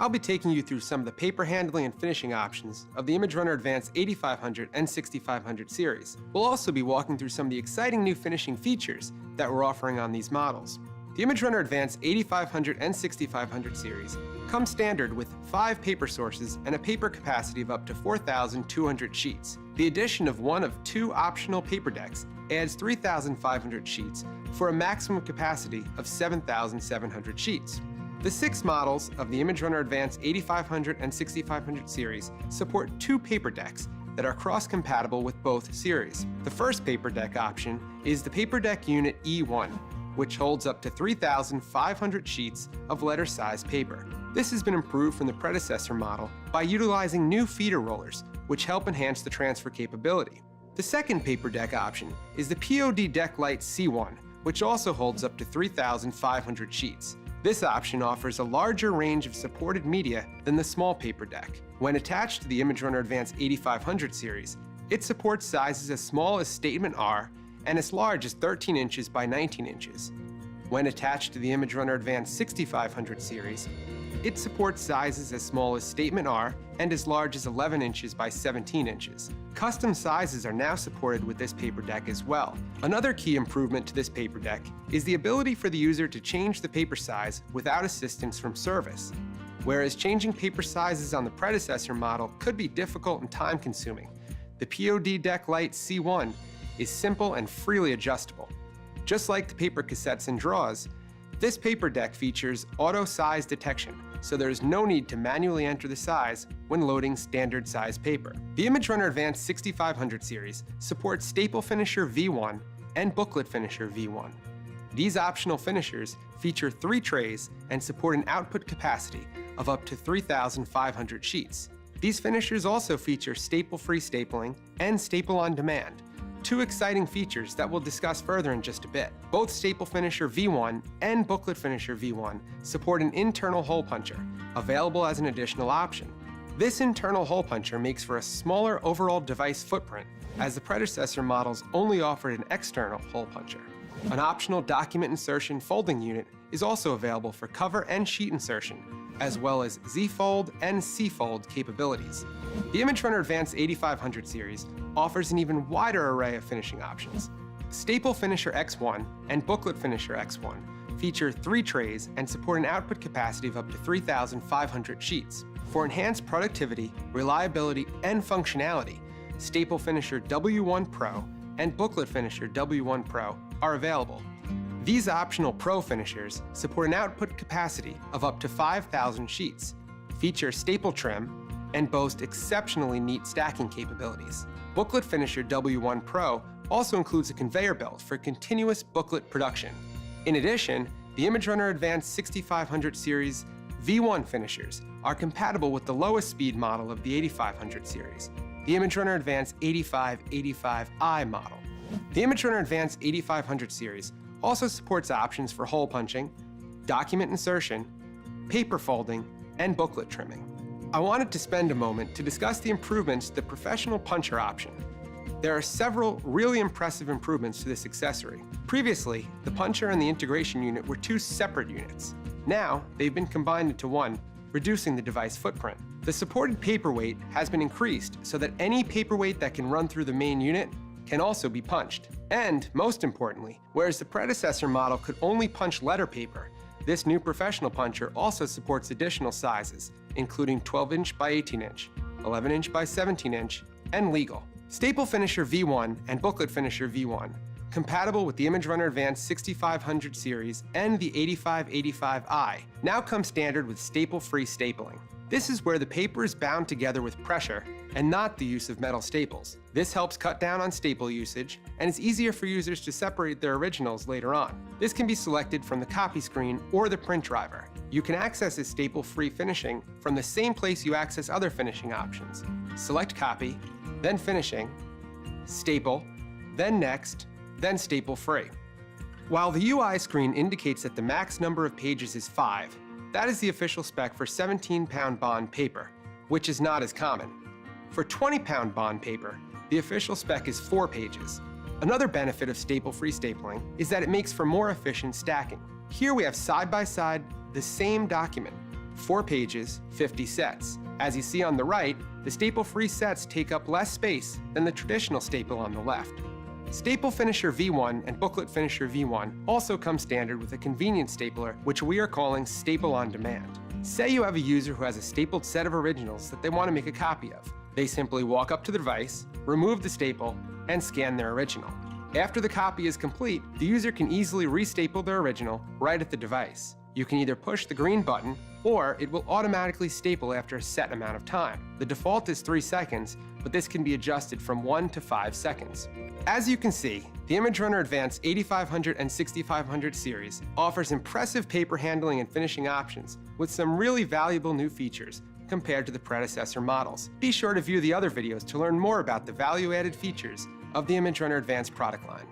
I'll be taking you through some of the paper handling and finishing options of the imageRUNNER Advanced 8500 and 6500 series. We'll also be walking through some of the exciting new finishing features that we're offering on these models. The imageRUNNER Advanced 8500 and 6500 series come standard with 5 paper sources and a paper capacity of up to 4,200 sheets. The addition of one of 2 optional paper decks adds 3,500 sheets for a maximum capacity of 7,700 sheets. The 6 models of the imageRUNNER Advanced 8500 and 6500 series support 2 paper decks that are cross-compatible with both series. The first paper deck option is the Paper Deck Unit E1, which holds up to 3,500 sheets of letter-size paper. This has been improved from the predecessor model by utilizing new feeder rollers, which help enhance the transfer capability. The second paper deck option is the POD Deck Lite C1, which also holds up to 3,500 sheets. This option offers a larger range of supported media than the small paper deck. When attached to the imageRUNNER Advanced 8500 series, it supports sizes as small as Statement R and as large as 13 inches by 19 inches. When attached to the imageRUNNER Advanced 6500 series, it supports sizes as small as Statement R and as large as 11 inches by 17 inches. Custom sizes are now supported with this paper deck as well. Another key improvement to this paper deck is the ability for the user to change the paper size without assistance from service. Whereas changing paper sizes on the predecessor model could be difficult and time-consuming, the POD Deck Lite C1 is simple and freely adjustable. Just like the paper cassettes and draws, this paper deck features auto size detection, so there is no need to manually enter the size when loading standard size paper. The imageRUNNER Advanced 6500 series supports Staple Finisher V1 and Booklet Finisher V1. These optional finishers feature 3 trays and support an output capacity of up to 3,500 sheets. These finishers also feature staple-free stapling and staple on demand, 2 exciting features that we'll discuss further in just a bit. Both Staple Finisher V1 and Booklet Finisher V1 support an internal hole puncher, available as an additional option. This internal hole puncher makes for a smaller overall device footprint, as the predecessor models only offered an external hole puncher. An optional document insertion folding unit is also available for cover and sheet insertion, as well as Z-fold and C-fold capabilities. The imageRUNNER Advanced 8500 series offers an even wider array of finishing options. Staple Finisher X1 and Booklet Finisher X1 feature 3 trays and support an output capacity of up to 3,500 sheets. For enhanced productivity, reliability, and functionality, Staple Finisher W1 Pro and Booklet Finisher W1 Pro are available. These optional Pro finishers support an output capacity of up to 5,000 sheets, feature staple trim, and boast exceptionally neat stacking capabilities. Booklet Finisher W1 Pro also includes a conveyor belt for continuous booklet production. In addition, the imageRUNNER Advanced 6500 series V1 finishers are compatible with the lowest speed model of the 8500 series, the imageRUNNER Advanced 8585i model. The imageRUNNER Advanced 8500 series also supports options for hole punching, document insertion, paper folding, and booklet trimming. I wanted to spend a moment to discuss the improvements to the professional puncher option. There are several really impressive improvements to this accessory. Previously, the puncher and the integration unit were 2 separate units. Now, they've been combined into one, reducing the device footprint. The supported paperweight has been increased so that any paperweight that can run through the main unit can also be punched. And, most importantly, whereas the predecessor model could only punch letter paper, this new professional puncher also supports additional sizes, including 12-inch by 18-inch, 11-inch by 17-inch, and legal. Staple Finisher V1 and Booklet Finisher V1, compatible with the imageRUNNER Advanced 6500 series and the 8585i, now come standard with staple-free stapling. This is where the paper is bound together with pressure and not the use of metal staples. This helps cut down on staple usage and is easier for users to separate their originals later on. This can be selected from the copy screen or the print driver. You can access this staple-free finishing from the same place you access other finishing options. Select Copy, then Finishing, Staple, then Next, then Staple-free. While the UI screen indicates that the max number of pages is 5, that is the official spec for 17-pound bond paper, which is not as common. For 20-pound bond paper, the official spec is 4 pages. Another benefit of staple-free stapling is that it makes for more efficient stacking. Here we have side-by-side the same document, 4 pages, 50 sets. As you see on the right, the staple-free sets take up less space than the traditional staple on the left. Staple Finisher V1 and Booklet Finisher V1 also come standard with a convenience stapler, which we are calling Staple on Demand. Say you have a user who has a stapled set of originals that they want to make a copy of. They simply walk up to the device, remove the staple, and scan their original. After the copy is complete, the user can easily restaple their original right at the device. You can either push the green button, or it will automatically staple after a set amount of time. The default is 3 seconds, but this can be adjusted from 1 to 5 seconds. As you can see, the imageRUNNER Advance 8500 and 6500 series offers impressive paper handling and finishing options with some really valuable new features compared to the predecessor models. Be sure to view the other videos to learn more about the value-added features of the imageRUNNER Advance product line.